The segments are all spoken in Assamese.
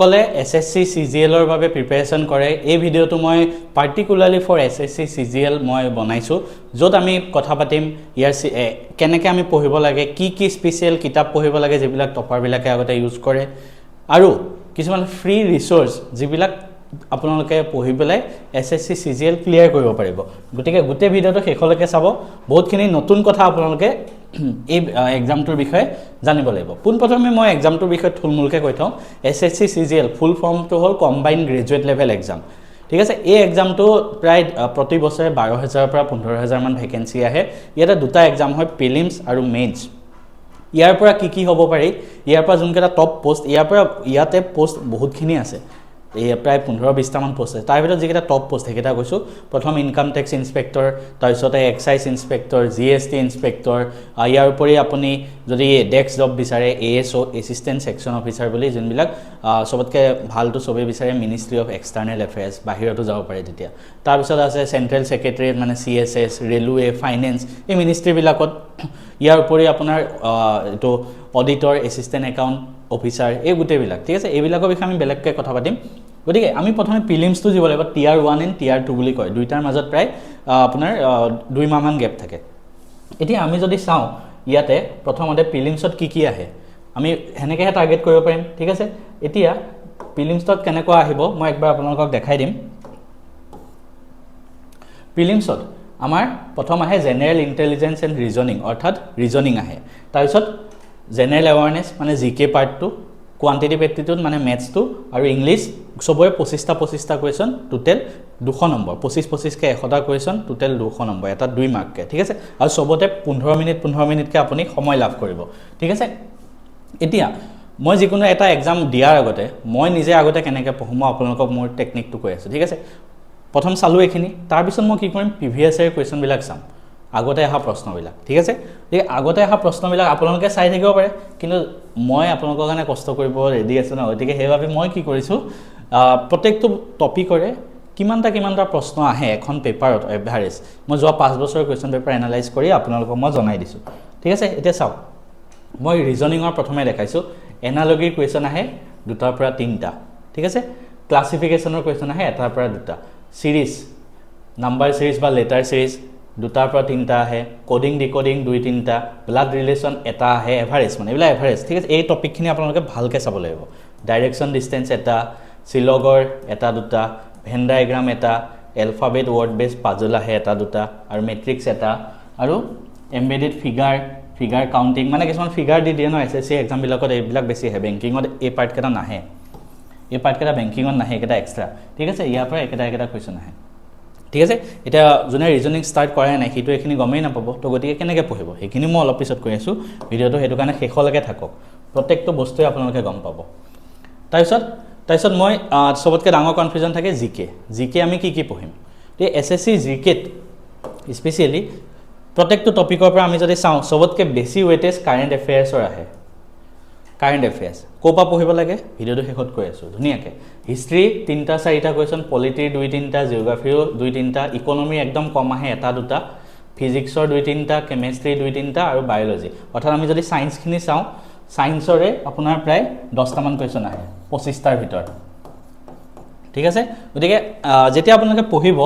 কলে এসএসসি সিজিএলৰ বাবে প্ৰিপাৰেচন কৰে এই ভিডিওটো মই পাৰ্টিকুলাৰলি ফৰ এসএসসি সিজিএল মই বনাইছো যত আমি কথা পাতিম ইয়াৰ কেনেকৈ আমি পঢ়িব লাগে কি স্পেশাল কিতাপ পঢ়িব লাগে যেবিলাক টপাৰ বিলাকে আগতে ইউজ কৰে আৰু কিছুমান ফ্ৰী ৰিসোৰ্স যেবিলাক আপোনালোকে পঢ়ি পেলাই এসএসসি সিজিএল ক্লিয়াৰ কৰিব পাৰিব গতিকে গোটেই ভিডিওটো শেষলৈকে চাব বহুতখিনি নতুন কথা আপোনালোকে এই এক্সামটোৰ বিষয়ে জানিব লাগিব পোনপ্ৰথমে মই এক্সামটোৰ বিষয়ে থুলমূলকৈ কৈ থওঁ এসএসসি সিজিএল ফুল ফৰ্মটো হ'ল কম্বাইন্ড গ্ৰেজুৱেট লেভেল এক্সাম ঠিক আছে এই এক্সামটো প্ৰায় প্ৰতি বছৰে 12000 পৰা 15000 মান ভ্যাকেন্সি আহে ইয়াতে দুটা এক্সাম হয় প্ৰিলিমছ আৰু মেইনছ ইয়াৰ পৰা কি হ'ব পাৰি ইয়াৰ পৰা যোনকেইটা টপ পোষ্ট ইয়াতে পোষ্ট বহুতখিনি আছে এই প্ৰায় 15-20টা মান পোষ্ট আছে তাৰ ভিতৰত যিকেইটা টপ পোষ্ট সেইকেইটা কৈছো প্ৰথম ইনকাম টেক্স ইনস্পেক্টৰ তাৰপিছতে এক্সাইজ ইনস্পেক্টৰ জিএসটি ইনস্পেক্টৰ ইয়াৰ উপৰি আপুনি যদি ডেস্ক জব বিচাৰে এএসও এসিস্টেন্ট সেকশন অফিচাৰ বুলি যোনবিলাক সবতকে ভালটো সবে বিচাৰে মিনিষ্ট্ৰি অফ এক্সটাৰ্নেল এফেয়াৰ্স বাহিৰতো যাব পাৰে তেতিয়া তাৰপিছত আছে সেন্ট্ৰেল সেক্ৰেটাৰিয়েট মানে সিএসএস ৰেলৱে ফাইনেন্স এই মিনিষ্ট্ৰি বিলাকত ইয়াৰ উপৰি আপোনাৰ এটো অডিটৰ এসিস্টেন্ট একাউন্ট অফিচাৰ এই গুটেবিলাক ঠিক আছে এইবিলাকৰ বিষয়ে আমি বেলেগকৈ কথা পাতিম গতিকে আমি প্ৰথমে প্ৰিলিমছটো দিব লাগিব টিয়াৰ 1 এণ্ড টিয়াৰ 2 বুলি কয় দুইটাৰ মাজত প্ৰায় আপোনাৰ 2 মাহ মান গ্যাপ থাকে এতিয়া আমি যদি চাওঁ ইয়াতে প্ৰথমতে প্ৰিলিমছত কি আহে আমি হেনেকৈ টাৰ্গেট কৰিব পাৰিম ঠিক আছে এতিয়া প্ৰিলিমছত কেনেকৈ আহিব মই একবাৰ আপোনালোকক দেখাই দিম প্ৰিলিমছত আমাৰ প্ৰথম আহে জেনাৰেল ইন্টেলিজেন্স এণ্ড ৰিজনিং অৰ্থাৎ ৰিজনিং আহে তাৰপিছত জেনাৰেল এৱাৰনেছ মানে জিকে পাৰ্টটো কোৱান্টিটিভ এপ্টিটিউড মানে মেথছটো আৰু ইংলিশ সবৰে 25টা কোৱেশ্চন টোটেল 200 নম্বৰ 25 কে 100টা কোৱেশ্চন টোটেল 200 নম্বৰ এটা 2 মাৰ্ক কে ঠিক আছে আৰু সবতে 15 মিনিট কে আপুনি সময় লাভ কৰিব ঠিক আছে এতিয়া মই যিকোনো এটা এক্সাম দিয়াৰ আগতে মই নিজে আগতে কেনেকৈ পঢ়ম আপোনালোকক মোৰ টেকনিকটো কৈ আছো ঠিক আছে প্ৰথম চালো এখিনি তাৰ পিছত মই কি কৰিম প্ৰিভিয়াছ ইয়াৰ কোৱেশ্চন বিলাক চাম আগতে আহা প্ৰশ্নবিলাক ঠিক আছে এই আগতে আহা প্ৰশ্নবিলাক আপোনালোকে চাই থাকিব পাৰে কিন্তু মই আপোনালোকৰ কাৰণে কষ্ট কৰিব ৰেডি আছো না গতিকে হেভাবে মই কি কৰিছো প্ৰত্যেকটো টপিকৰে কিমানটা প্ৰশ্ন আহে এখন পেপাৰত এভাৰেজ মই যোৱা 5 বছৰৰ কোৱেশ্চন পেপাৰ এনালাইজ কৰি আপোনালোকক মই জনাই দিছো ঠিক আছে এতিয়া চাও মই ৰিজনিংৰ প্ৰথমে দেখাইছো এনালজিৰ কোৱেশ্চন আহে দুটাৰ পৰা তিনটা ঠিক আছে ক্লাসিফিকেশনৰ কোৱেশ্চন আহে এটাৰ পৰা দুটা সিৰিজ নাম্বাৰ সিৰিজ বা লেটাৰ সিৰিজ দুটাৰ পৰা তিনটা আহে কোডিং ডিকোডিং 2-3টা ব্লাড ৰিলেশন এটা আহে এভাৰেজ মানে এবিলাক এভাৰেজ ঠিক আছে এই টপিকখিনি আপোনালোকে ভালকৈ চাব লাগিব ডাইৰেকশন ডিসটেন্স এটা সিলগৰ এটা দুটা ভেন ডায়াগ্ৰাম এটা এলফাবেট ওয়াৰ্ড বেস পাজল আহে এটা দুটা আৰু মেট্ৰিক্স এটা আৰু এমবেডেড ফিগাৰ কাউন্টিং মানে কিছুমান ফিগাৰ দি দিয়ে ন এসএসসি এক্সাম বিলাকত এইবিলাক বেছি হে বেংকিংত এই পাৰ্ট কেটা নাহে এই পাৰ্ট কেটা বেংকিংত নাহে কেটা এক্সট্ৰা ঠিক আছে ইয়াৰ পৰা একেটা কোৱেশ্চন আহে ঠিক আছে এটা জুনে ৰিজনিং ষ্টাৰ্ট কৰে নাই হিটো এখিনি গমেই নাপাব তো গতিকে কেনেকৈ পঢ়িব এখিনি মই অলপ পিছত কৈ আছো ভিডিওটো হেতু কাৰণে শেষলৈকে থাকক প্ৰত্যেকটো বস্তুৱে আপোনালোকে গম পাব তাৰপিছত মই সবতকৈ ডাঙৰ কনফিউজন থাকে জিকে আমি কি পঢ়িম এই এসএসসি জিকেত স্পেশালি প্ৰত্যেকটো টপিকৰ পৰা আমি যদি চাওঁ সবতকৈ বেছি ওয়েটেজ কাৰেন্ট এফেয়াৰ্সৰ আহে কাৰেন্ট এফেয়াৰ্স কোপা পঢ়িব লাগে ভিডিওটো শেষত কৈ আছো ধুনিয়াকে হিষ্ট্ৰী 3-4টা কোৱেশ্চন পলিটিৰ 2-3টা জিওগ্ৰাফিৰ 2-3টা ইকোনমি একদম কম আহে এটা দুটা ফিজিক্সৰ 2-3টা কেমিষ্ট্ৰি 2-3টা আৰু বায়োলজি অৰ্থাৎ আমি যদি সায়েন্স খিনি চাওঁ সায়েন্সৰে আপোনাৰ প্ৰায় 10টা মান কোৱেশ্চন আহে 25টাৰ ভিতৰত ঠিক আছে গতিকে যেতিয়া আপোনালোকে পঢ়িব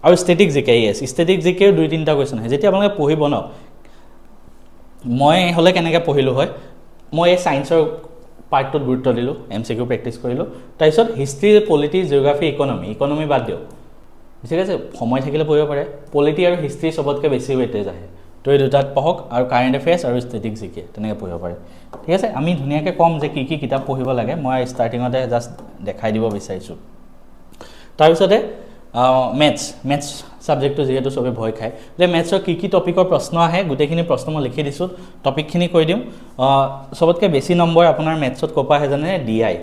আৰু ষ্টেটিক জিকে ষ্টেটিক জিকেৰ 2-3টা কোৱেশ্চন আহে যেতিয়া আপোনালোকে পঢ়িব ন মই হলে কেনেকৈ পঢ়িলো হয় মই এই সায়েন্সৰ পাৰ্টটো গুৰুত্ব দিলো এমসিকিউ প্ৰেক্টিস কৰিলো তাৰপিছত হিষ্ট্ৰী পলিটি জিওগ্ৰাফি ইকোনমি বাদ দিও ঠিক আছে সময় থাকিলে পঢ়িব পাৰে পলিটি আৰু হিষ্ট্ৰী সবতকৈ বেছি ওয়েটেজ আহে তো এই দুটাত পঢ়ক আৰু কাৰেন্ট এফেয়াৰ্স আৰু ষ্টেটিক জিকে তেনেকৈ পঢ়িব পাৰে ঠিক আছে আমি ধুনিয়াকৈ কম যে কি কিতাপ পঢ়িব লাগে মই ষ্টাৰ্টিংতে জাস্ট দেখাই দিব বিচাৰিছো তাৰপিছতে মেথছ সাবজেক্টটো যেহেতু সবে ভয় খায় যে মেথছৰ কি টপিকৰ প্ৰশ্ন আহে গোটেইখিনি প্ৰশ্ন মই লিখি দিছো টপিকখিনি কৈ দিম সবতকৈ বেছি নম্বৰ আপোনাৰ মেথছত কোপা আহে জানে ডিআই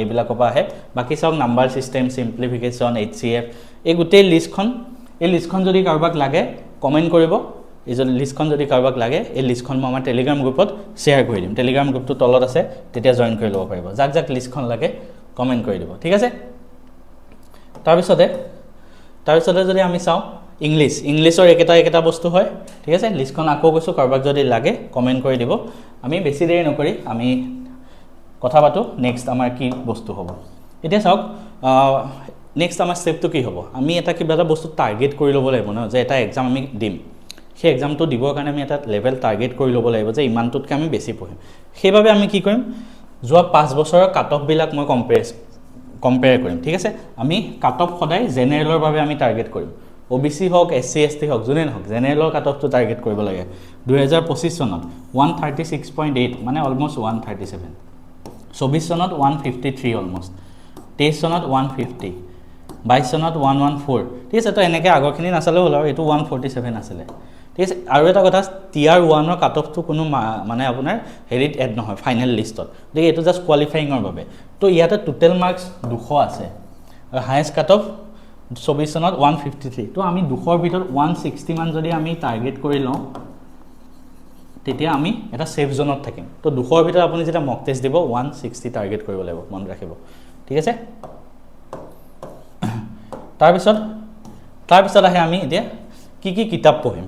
এইবিলাকৰ পৰা আহে বাকি সব নাম্বাৰ সিস্টেম সিম্পলিফিকেশন এইচসিএফ এই গোটেই লিষ্টখন যদি কাৰোবাক লাগে কমেন্ট কৰিব এই যদি লিষ্টখন যদি কাৰোবাক লাগে এই লিষ্টখন মই আমাৰ টেলিগ্ৰাম গ্ৰুপত শেয়াৰ কৰি দিম টেলিগ্ৰাম গ্ৰুপটো তলত আছে তেতিয়া জয়েন কৰি ল'ব পাৰিব যাক লিষ্টখন লাগে কমেন্ট কৰি দিব ঠিক আছে তাৰপিছতে যদি আমি চাওঁ ইংলিছৰ একেটা বস্তু হয় ঠিক আছে লিষ্টখন আকৌ কৈছো কাৰোবাক যদি লাগে কমেন্ট কৰি দিব আমি বেছি দেৰি নকৰি আমি কথা পাতোঁ নেক্সট আমাৰ কি বস্তু হ'ব এতিয়া চাওক নেক্সট আমাৰ ষ্টেপটো কি হ'ব আমি এটা কিবা এটা বস্তু টাৰ্গেট কৰি ল'ব লাগিব ন যে এটা এক্সাম আমি দিম সেই এক্সামটো দিবৰ কাৰণে আমি এটা লেভেল টাৰ্গেট কৰি ল'ব লাগিব যে ইমানটোতকৈ আমি বেছি পঢ়িম সেইবাবে আমি কি কৰিম যোৱা 5 বছৰৰ কাট অফবিলাক মই কম্পেয়াৰ কৰিম ঠিক আছে আমি কাট অফ সদায় জেনেৰেলৰ বাবে আমি টাৰ্গেট কৰিম OBC হওক SC ST হওক যোনে নহওক জেনেৰেলৰ কাট অফটো টাৰ্গেট কৰিব লাগে 2025 চনত 136.8 মানে অলমষ্ট 137 24 চনত 153 অলমষ্ট 23 চনত 150 22 চনত 114 ঠিক আছে তো এনেকৈ আগৰখিনি নাচালেও হ'ল আৰু এইটো 147 আছিলে ঠিক আছে আৰু এটা কথা টিয়াৰ 1ৰ কাট অফটো কোনো মানে আপোনাৰ হেৰিত এড নহয় ফাইনেল লিষ্টত গতিকে এইটো জাষ্ট কোৱালিফাইঙৰ বাবে তো ইয়াতে টোটেল মাৰ্কছ 200 আছে আৰু হায়েষ্ট কাট অফ 24 চনত 153 তো আমি 200ৰ ভিতৰত 160 মান যদি আমি টাৰ্গেট কৰি লওঁ তেতিয়া আমি এটা সেফ জোনত থাকিম তো 200ৰ ভিতৰত আপুনি যেটা মক টেষ্ট দিব 160 টাৰ্গেট কৰিব লাগিব মন ৰাখিব ঠিক আছে তাৰপিছত আহে আমি এতিয়া কি কিতাপ পঢ়িম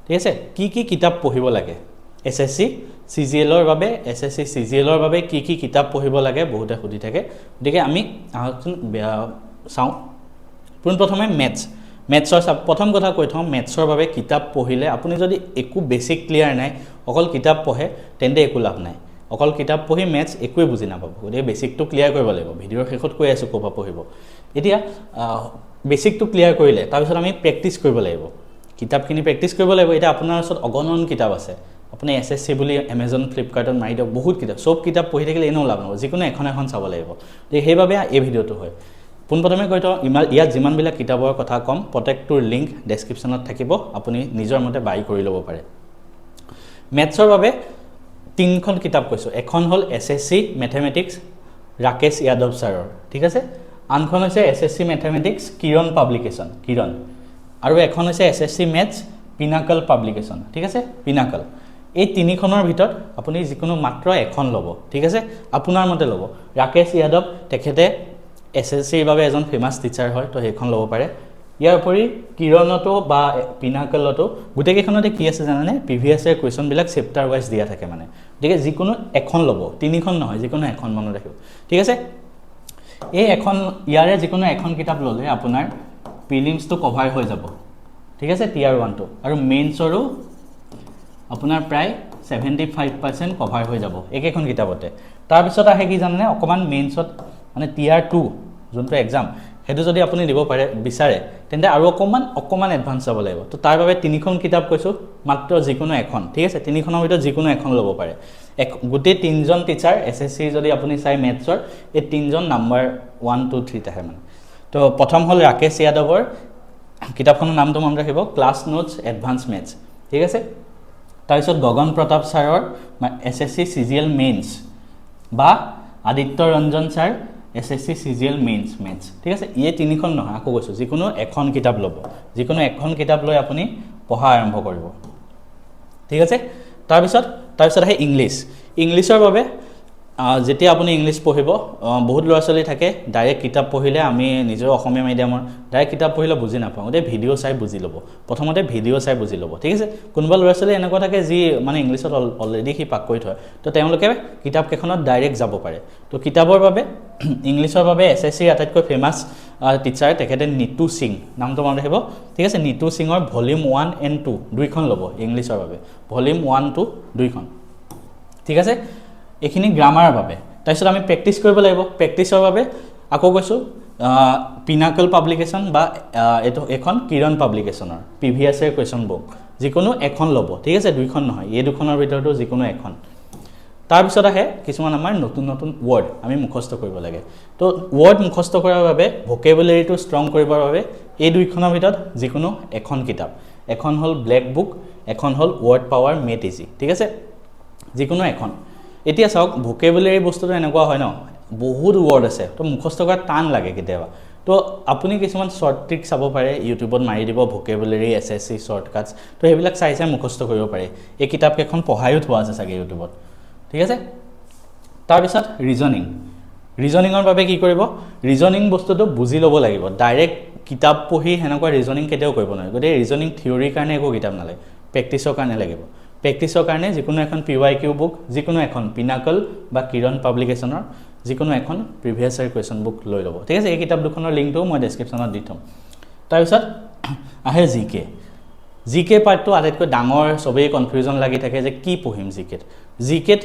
ঠিক আছে কি কিতাপ পঢ়িব লাগে SSC CGL ৰ বাবে SSC CGL ৰ বাবে কি কিতাপ পঢ়িব লাগে বহুতে সুধি থাকে গতিকে আমি চাওঁ পোনপ্ৰথমে মেথছৰ প্ৰথম কথা কৈ থওঁ মেথছৰ বাবে কিতাপ পঢ়িলে আপুনি যদি একো বেছিক ক্লিয়াৰ নাই অকল কিতাপ পঢ়ে তেন্তে একো লাভ নাই অকল কিতাপ পঢ়ি মেথছ একোৱে বুজি নাপাব গতিকে বেছিকটো ক্লিয়াৰ কৰিব লাগিব ভিডিঅ'ৰ শেষত কৈ আছোঁ ক'বা পঢ়িব এতিয়া বেছিকটো ক্লিয়াৰ কৰিলে তাৰপিছত আমি প্ৰেক্টিছ কৰিব লাগিব কিতাপখিনি প্ৰেক্টিছ কৰিব লাগিব এতিয়া আপোনাৰ ওচৰত অগণন কিতাপ আছে আপুনি SSC বুলি Amazon Flipkartত মাৰি দিয়ক বহুত কিতাপ সব কিতাপ পঢ়ি থাকিলে এনেও লাভ নহ'ব যিকোনো এখন চাব লাগিব গতিকে সেইবাবে এই ভিডিঅ'টো হয় পোনপ্ৰথমে কৈ থওঁ ইয়াত যিমানবিলাক কিতাপৰ কথা ক'ম প্ৰত্যেকটোৰ লিংক ডেছক্ৰিপশ্যনত থাকিব আপুনি নিজৰ মতে বাই কৰি ল'ব পাৰে মেথছৰ বাবে 3খন কিতাপ কৈছোঁ এখন হ'ল SSC মেথমেটিক্স ৰাকেশ যাদৱ ছাৰৰ ঠিক আছে আনখন হৈছে SSC মেথমেটিক্স কিৰণ পাব্লিকেশ্যন কিৰণ আৰু এখন হৈছে SSC মেথছ পিনাকল পাব্লিকেশ্যন ঠিক আছে পিনাকল এই 3খনৰ ভিতৰত আপুনি যিকোনো মাত্ৰ এখন ল'ব ঠিক আছে আপোনাৰ মতে ল'ব ৰাকেশ যাদৱ তেখেতে SSC ৰ বাবে এজন ফেমাস টিচাৰ হয় তো সেইখন ল'ব পাৰে ইয়াৰ উপৰি কিৰণতো বা পিনাকলতো গোটেইকেইখনতে কি আছে জানানে প্ৰিভিয়াছ ইয়াৰ কুৱেশ্যনবিলাক চেপ্টাৰ ওয়াইজ দিয়া থাকে মানে গতিকে যিকোনো এখন ল'ব 3খন নহয় যিকোনো এখন মনত ৰাখিব ঠিক আছে এই এখন ইয়াৰে যিকোনো এখন কিতাপ ল'লে আপোনাৰ প্ৰিলিমছটো কভাৰ হৈ যাব ঠিক আছে টিয়াৰ 1টো আৰু মেইনছৰো আপোনাৰ প্ৰায় 75% কভাৰ হৈ যাব একেখন কিতাপতে তাৰপিছত আহে কি জানেনে অকমান মেইনছত মানে টিয়াৰ 2 যোনটো এক্সাম হেতু যদি আপুনি দিব পাৰে বিচাৰে তেন্তে আৰু অকমান এডভান্স হ'ব লাগিব তো তাৰ বাবে 3খন কিতাপ কৈছো মাত্ৰ যিকোনো এখন ঠিক আছে 3খনৰ ভিতৰত যিকোনো এখন ল'ব পাৰে গোটেই 3জন টিচাৰ SSC যদি আপুনি চাই মেথছৰ এই 3জন নাম্বাৰ 1 2 3 তে আহে মানে তো প্ৰথম হ'ল ৰাকেশ যাদৱৰ কিতাপখনৰ নামটো মনত ৰাখিব ক্লাছ নোটছ এডভান্স মেথছ ঠিক আছে তাৰপিছত গগন প্ৰতাপ ছাৰৰ SSC CGL মেইনছ বা Aditya Ranjan sir SSC CGL mains maths ঠিক আছে এই 3খন নহয় আকৌ কৈছোঁ যিকোনো এখন কিতাপ ল'ব যিকোনো এখন কিতাপ লৈ আপুনি পঢ়া আৰম্ভ কৰিব ঠিক আছে তাৰপিছত আহে ইংলিছৰ বাবে যেতিয়া আপুনি ইংলিছ পঢ়িব বহুত ল'ৰা ছোৱালী থাকে ডাইৰেক্ট কিতাপ পঢ়িলে আমি নিজৰ অসমীয়া মিডিয়ামৰ ডাইৰেক্ট কিতাপ পঢ়িলে বুজি নাপাওঁ গতিকে ভিডিঅ' চাই বুজি ল'ব প্ৰথমতে ভিডিঅ' চাই বুজি ল'ব ঠিক আছে কোনোবা ল'ৰা ছোৱালী এনেকুৱা থাকে যি মানে ইংলিছত অলৰেডি সি পাক কৰি থয় তো তেওঁলোকে কিতাপকেইখনত ডাইৰেক্ট যাব পাৰে তো কিতাপৰ বাবে ইংলিছৰ বাবে SSC আটাইতকৈ ফেমাছ টিচাৰ তেখেতে নিতু সিং নামটো মনত ৰাখিব ঠিক আছে নিতু সিঙৰ ভলিউম 1 and 2 দুইখন ল'ব ইংলিছৰ বাবে ভলিউম 1 2 দুইখন ঠিক আছে এইখিনি গ্ৰামাৰৰ বাবে তাৰপিছত আমি প্ৰেক্টিছ কৰিব লাগিব প্ৰেক্টিছৰ বাবে আকৌ কৈছোঁ পিনাকল পাব্লিকেশ্যন বা এখন কিৰণ পাব্লিকেশ্যনৰ প্ৰিভিয়াছ ইয়াৰ কুৱেশ্যন বুক যিকোনো এখন ল'ব ঠিক আছে দুইখন নহয় এই দুখনৰ ভিতৰতো যিকোনো এখন তাৰপিছত আহে কিছুমান আমাৰ নতুন ৱৰ্ড আমি মুখস্থ কৰিব লাগে তো ৱৰ্ড মুখস্থ কৰাৰ বাবে ভোকেবুলাৰীটো ষ্ট্ৰং কৰিবৰ বাবে এই দুইখনৰ ভিতৰত যিকোনো এখন কিতাপ এখন হ'ল ব্লেক বুক এখন হ'ল ৱৰ্ড পাৱাৰ মেড ইজি ঠিক আছে যিকোনো এখন এতিয়া চাওক ভোকেবুলাৰী বস্তুটো এনেকুৱা হয় ন বহুত ৱৰ্ড আছে তো মুখস্থ কৰা টান লাগে কেতিয়াবা তো আপুনি কিছুমান শৰ্ট ট্ৰিক চাব পাৰে ইউটিউবত মাৰি দিব ভোকেবুলাৰী SSC শৰ্টকাটছ তো সেইবিলাক চাই মুখস্থ কৰিব পাৰে এই কিতাপকেইখন পঢ়ায়ো থোৱা আছে চাগে ইউটিউবত ঠিক আছে তাৰপিছত ৰিজনিঙৰ বাবে কি কৰিব ৰিজনিং বস্তুটো বুজি ল'ব লাগিব ডাইৰেক্ট কিতাপ পঢ়ি হেনেকুৱা ৰিজনিং কেতিয়াও কৰিব নোৱাৰে গতিকে ৰিজনিং থিয়ৰিৰ কাৰণে একো কিতাপ নালাগে প্ৰেক্টিছৰ কাৰণে লাগিব প্ৰেক্টিছৰ কাৰণে যিকোনো এখন PYQ বুক যিকোনো এখন পিনাকল বা কিৰণ পাব্লিকেশ্যনৰ যিকোনো এখন প্ৰিভিয়াছ ইয়াৰ কুৱেশ্যন বুক লৈ ল'ব ঠিক আছে এই কিতাপ দুখনৰ লিংকটো মই ডেছক্ৰিপশ্যনত দি থ'ম তাৰপিছত আহে জিকে পাৰ্টটো আটাইতকৈ ডাঙৰ সবেই কনফিউজন লাগি থাকে যে কি পঢ়িম জিকেত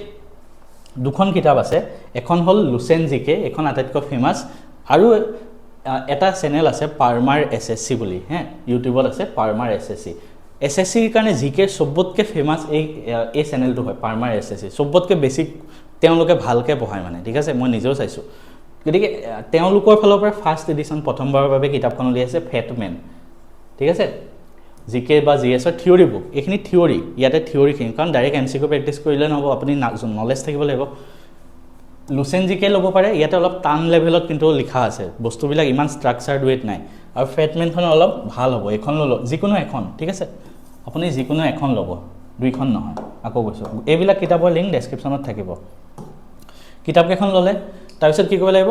দুখন কিতাপ আছে এখন হ'ল লুচেন জিকে এখন আটাইতকৈ ফেমাছ আৰু এটা চেনেল আছে পাৰ্মাৰ SSC বুলি হে ইউটিউবত আছে পাৰ্মাৰ SSC ৰ কাৰণে জিকে সবতকৈ ফেমাছ এই চেনেলটো হয় পাৰ্মাৰ SSC সবতকৈ বেছি তেওঁলোকে ভালকে পঢ়ায় মানে ঠিক আছে মই নিজেও চাইছো গতিকে তেওঁলোকৰ ফালৰ পৰা ফাৰ্ষ্ট এডিশ্যন প্ৰথমবাৰৰ বাবে কিতাপখন উলিয়াইছে ফেটমেন ঠিক আছে জিকে বা জিএছৰ থিওৰি বুক এইখিনি থিওৰি ইয়াতে থিওৰিখিনি কাৰণ ডাইৰেক্ট MCQ প্ৰেক্টিছ কৰিলে নহ'ব আপুনি নলেজ থাকিব লাগিব লুচেন জিকে ল'ব পাৰে ইয়াতে অলপ টান লেভেলত কিন্তু লিখা আছে বস্তুবিলাক ইমান ষ্ট্ৰাকচাৰ্ড ৱেট নাই আৰু ফেটমেনখন অলপ ভাল হ'ব এখন ল'লো যিকোনো এখন ঠিক আছে আপুনি যিকোনো এখন ল'ব দুইখন নহয় আকৌ কৈছোঁ এইবিলাক কিতাপৰ লিংক ডেছক্ৰিপশ্যনত থাকিব কিতাপকেইখন ল'লে তাৰপিছত কি কৰিব লাগিব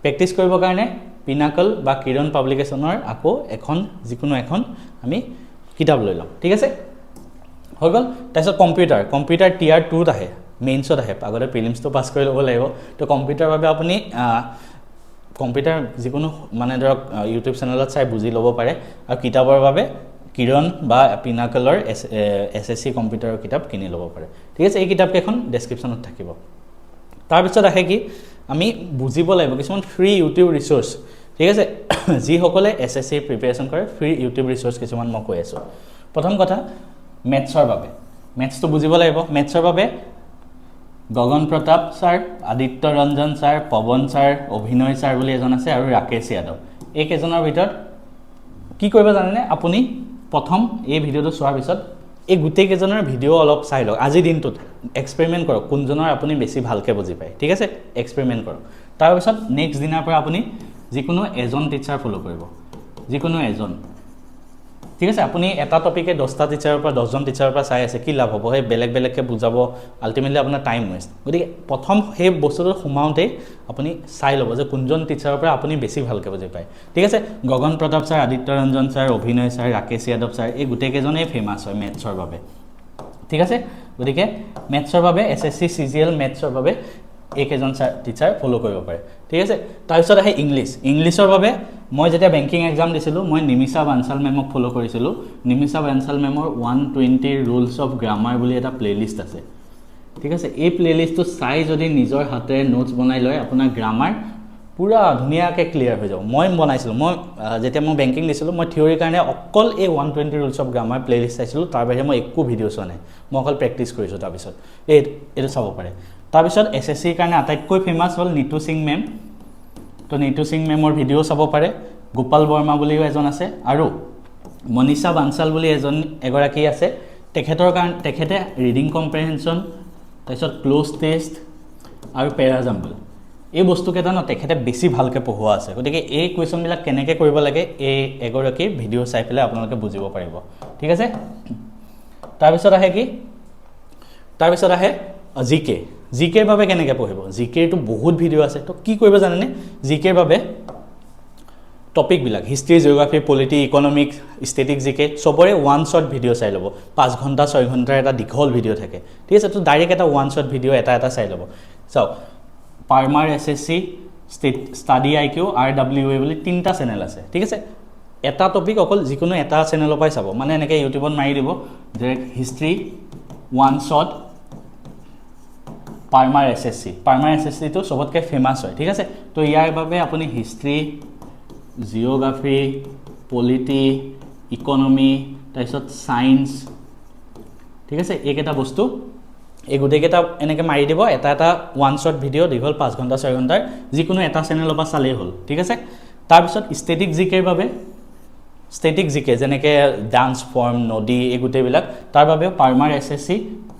প্ৰেক্টিছ কৰিবৰ কাৰণে পিনাকল বা কিৰণ পাব্লিকেশ্যনৰ আকৌ এখন যিকোনো এখন আমি কিতাপ লৈ ল'ম ঠিক আছে হৈ গ'ল তাৰপিছত কম্পিউটাৰ টিয়াৰ 2ত আহে মেইনছত আহে আগতে প্ৰিলিমছটো পাছ কৰি ল'ব লাগিব তো কম্পিউটাৰৰ বাবে আপুনি কম্পিউটাৰ যিকোনো মানে ধৰক ইউটিউব চেনেলত চাই বুজি ল'ব পাৰে আৰু কিতাপৰ বাবে কিৰণ বা পিনাকলৰ SSC কম্পিউটাৰৰ কিতাপ কিনি ল'ব পাৰে ঠিক আছে এই কিতাপকেইখন ডেছক্ৰিপশ্যনত থাকিব তাৰপিছত আহে কি আমি বুজিব লাগিব কিছুমান ফ্ৰী ইউটিউব ৰিচোৰ্চ ঠিক আছে যিসকলে SSC প্ৰিপেৰেশ্যন কৰে ফ্ৰী ইউটিউব ৰিচোৰ্চ কিছুমান মই কৈ আছোঁ প্ৰথম কথা মেথছৰ বাবে মেথছটো বুজিব লাগিব মেথছৰ বাবে গগন প্ৰতাপ ছাৰ আদিত্য ৰঞ্জন ছাৰ পৱন ছাৰ অভিনয় ছাৰ বুলি এজন আছে আৰু ৰাকেশ যাদৱ এই কেইজনৰ ভিতৰত কি কৰিব জানেনে আপুনি প্ৰথম এই ভিডিঅ'টো চোৱাৰ পিছত এই গোটেই কেইজনৰ ভিডিঅ' অলপ চাই লওক আজি দিনটোত এক্সপেৰিমেণ্ট কৰক কোনজনৰ আপুনি বেছি ভালকৈ বুজি পায় ঠিক আছে এক্সপেৰিমেণ্ট কৰক তাৰপিছত নেক্সট দিনাৰ পৰা আপুনি যিকোনো এজন টিচাৰ ফ'ল' কৰিব যিকোনো এজন ঠিক আছে আপুনি এটা টপিকে 10টা টিচাৰৰ পৰা 10জন টিচাৰৰ পৰা চাই আছে কি লাভ হ'ব সেই বেলেগকৈ বুজাব আল্টিমেটলি আপোনাৰ টাইম ৱেষ্ট গতিকে প্ৰথম সেই বস্তুটো সোমাওঁতেই আপুনি চাই ল'ব যে কোনজন টিচাৰৰ পৰা আপুনি বেছি ভালকৈ বুজি পায় ঠিক আছে গগন প্ৰতাপ ছাৰ আদিত্য ৰঞ্জন ছাৰ অভিনয় ছাৰ ৰাকেশ যাদৱ ছাৰ এই গোটেইকেইজনেই ফেমাছ হয় মেথছৰ বাবে ঠিক আছে গতিকে মেথছৰ বাবে SSC CGL মেথছৰ বাবে এইকেইজন টিচাৰ ফ'ল' কৰিব পাৰে ঠিক আছে তাৰপিছত আহে ইংলিছৰ বাবে মই যেতিয়া বেংকিং এক্সাম দিছিলোঁ মই নিমিষা বানচাল মেমক ফ'ল' কৰিছিলোঁ নিমিষা বানচাল মেমৰ 120 ৰুলছ অফ গ্ৰামাৰ বুলি এটা প্লেলিষ্ট আছে ঠিক আছে এই প্লেলিষ্টটো চাই যদি নিজৰ হাতেৰে নোটছ বনাই লয় আপোনাৰ গ্ৰামাৰ পুৰা ধুনীয়াকৈ ক্লিয়াৰ হৈ যাব মই বনাইছিলোঁ মই যেতিয়া মই বেংকিং দিছিলোঁ মই থিয়ৰিৰ কাৰণে অকল এই 120 ৰুলছ অফ গ্ৰামাৰ প্লেলিষ্ট চাইছিলোঁ তাৰ বাহিৰে মই একো ভিডিঅ' চোৱা নাই মই অকল প্ৰেক্টিছ কৰিছোঁ তাৰপিছত এইটো চাব পাৰে তাৰপিছত SSCৰ কাৰণে আটাইতকৈ ফেমাছ হ'ল নিতু সিং মেম তো নিতু সিং মেমৰ ভিডিঅ' চাব পাৰে গোপাল বৰ্মা বুলিও এজন আছে আৰু মনীষা বানচাল বুলি এগৰাকী আছে তেখেতে ৰিডিং কম্প্ৰেহেনশ্যন তাৰপিছত ক্লোজ টেষ্ট আৰু পেৰাজাম্বল এই বস্তুকেইটা ন তেখেতে বেছি ভালকৈ পঢ়োৱা আছে গতিকে এই কুৱেশ্যনবিলাক কেনেকৈ কৰিব লাগে এই এগৰাকীৰ ভিডিঅ' চাই পেলাই আপোনালোকে বুজিব পাৰিব ঠিক আছে তাৰপিছত আহে কি তাৰপিছত আহে জিকেৰ বাবে কেনেকৈ পঢ়িব জিকেৰটো বহুত ভিডিঅ' আছে তো কি কৰিব জানেনে জিকেৰ বাবে টপিকবিলাক history geography polity economics static GK চবৰে ওৱান শ্বট ভিডিঅ' চাই ল'ব 5 ঘণ্টা 6 ঘণ্টাৰ এটা দীঘল ভিডিঅ' থাকে ঠিক আছে তো ডাইৰেক্ট এটা ওৱান শ্বট ভিডিঅ' এটা চাই ল'ব চাওক পাৰ্মাৰ SSC ষ্টাডি IQ RWA বুলি 3টা চেনেল আছে ঠিক আছে এটা টপিক অকল যিকোনো এটা চেনেলৰ পৰাই চাব মানে এনেকৈ ইউটিউবত মাৰি দিব যে হিষ্ট্ৰী ওৱান শ্বট পাৰ্মাৰ SSCটো সবতকৈ ফেমাছ হয় ঠিক আছে তো ইয়াৰ বাবে আপুনি হিষ্ট্ৰী জিঅ'গ্ৰাফী পলিটি ইকনমি তাৰপিছত ছায়েন্স ঠিক আছে এইকেইটা বস্তু এই গোটেইকেইটা এনেকৈ মাৰি দিব এটা ওৱান শ্বট ভিডিঅ' দীঘল 5 ঘণ্টা 6 ঘণ্টাৰ যিকোনো এটা চেনেলৰ পৰা চালেই হ'ল ঠিক আছে তাৰপিছত ষ্টেটিক জিকেৰ বাবে ষ্টেটিক জিকে যেনেকৈ ডান্স ফৰ্ম নদী এই গোটেইবিলাক তাৰ বাবে পাৰ্মাৰ SSC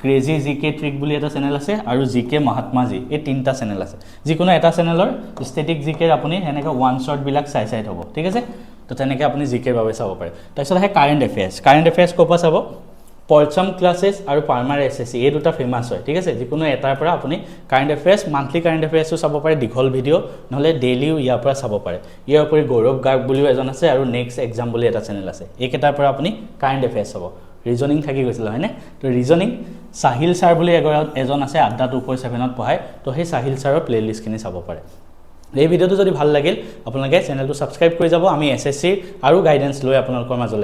ক্ৰেজি জিকে ট্ৰিক বুলি এটা চেনেল আছে আৰু জিকে মহাত্মাজী এই 3টা চেনেল আছে যিকোনো এটা চেনেলৰ ষ্টেটিক জিকেৰ আপুনি এনেকৈ ওৱান শ্বটবিলাক চাই থ'ব ঠিক আছে তো তেনেকৈ আপুনি জিকেৰ বাবে চাব পাৰে তাৰপিছত আহে কাৰেণ্ট এফেয়াৰ্ছ ক'ৰ পৰা চাব পলচম ক্লাছেছ আৰু পাৰ্মাৰ SSC এই দুটা ফেমাছ হয় ঠিক আছে যিকোনো এটাৰ পৰা আপুনি কাৰেণ্ট এফেয়াৰ্ছ মান্থলি কাৰেণ্ট এফেয়াৰ্ছো চাব পাৰে দীঘল ভিডিঅ' নহ'লে ডেইলিও ইয়াৰ পৰা চাব পাৰে ইয়াৰ উপৰি গৌৰৱ গাৰ্গ বুলিও এজন আছে আৰু নেক্সট এক্সাম বুলি এটা চেনেল আছে এইকেইটাৰ পৰা আপুনি কাৰেণ্ট এফেয়াৰ্ছ চাব ৰিজনিং থাকি গৈছিল হয়নে তো ৰিজনিং সাহিল ছাৰ বুলি এজন আছে আড্ডা 2.7 ত পঢ়ায় তো সেই সাহিল ছাৰৰ প্লেলিষ্টখিনি চাব পাৰে এই ভিডিঅটো যদি ভাল লাগিল আপোনালোকে চেনেলটো সাবস্ক্ৰাইব কৰি যাব আমি এসএসসি আৰু গাইডেন্স লৈ আপোনালোকৰ মাজলৈ